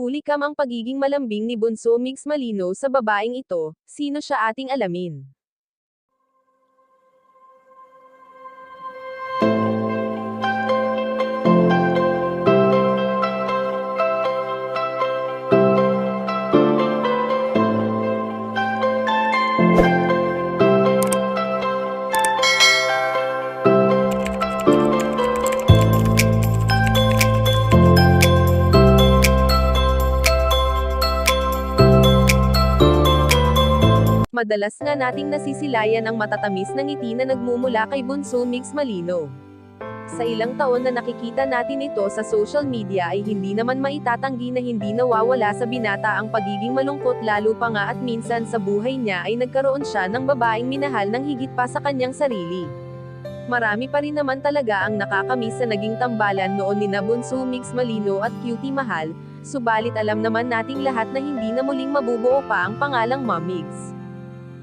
Hulikam ang pagiging malambing ni Bunso Mix Malino sa babaeng ito, sino siya ating alamin. Madalas nga nating nasisilayan ang matatamis na ngiti na nagmumula kay Bunso Mix Malino. Sa ilang taon na nakikita natin ito sa social media ay hindi naman maitatanggi na hindi nawawala sa binata ang pagiging malungkot, lalo pa nga at minsan sa buhay niya ay nagkaroon siya ng babaeng minahal ng higit pa sa kanyang sarili. Marami pa rin naman talaga ang nakakamiss sa naging tambalan noon nina Bunso Mix Malino at Cutie Mahal, subalit alam naman nating lahat na hindi na muling mabubuo pa ang pangalang Mamigs.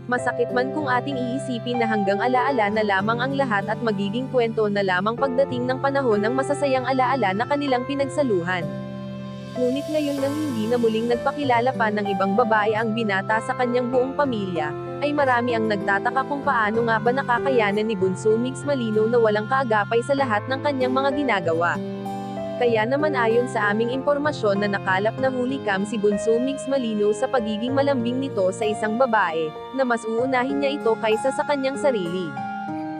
Masakit man kung ating iisipin na hanggang alaala na lamang ang lahat at magiging kwento na lamang pagdating ng panahon ng masasayang alaala na kanilang pinagsaluhan. Ngunit ngayon nang hindi na muling nagpakilala pa ng ibang babae ang binata sa kanyang buong pamilya, ay marami ang nagtataka kung paano nga ba nakakayanan ni Bunso Mix Malino na walang kaagapay sa lahat ng kanyang mga ginagawa. Kaya naman ayon sa aming impormasyon na nakalap na hulikam si Bunso Mix Malino sa pagiging malambing nito sa isang babae, na mas uunahin niya ito kaysa sa kanyang sarili.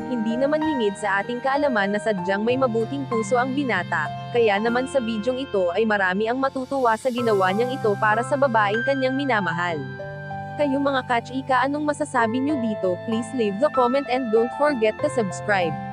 Hindi naman lingid sa ating kaalaman na sadyang may mabuting puso ang binata, kaya naman sa bidyong ito ay marami ang matutuwa sa ginawa niyang ito para sa babaeng kanyang minamahal. Kayo mga kachika, anong masasabi niyo dito? Please leave the comment and don't forget to subscribe.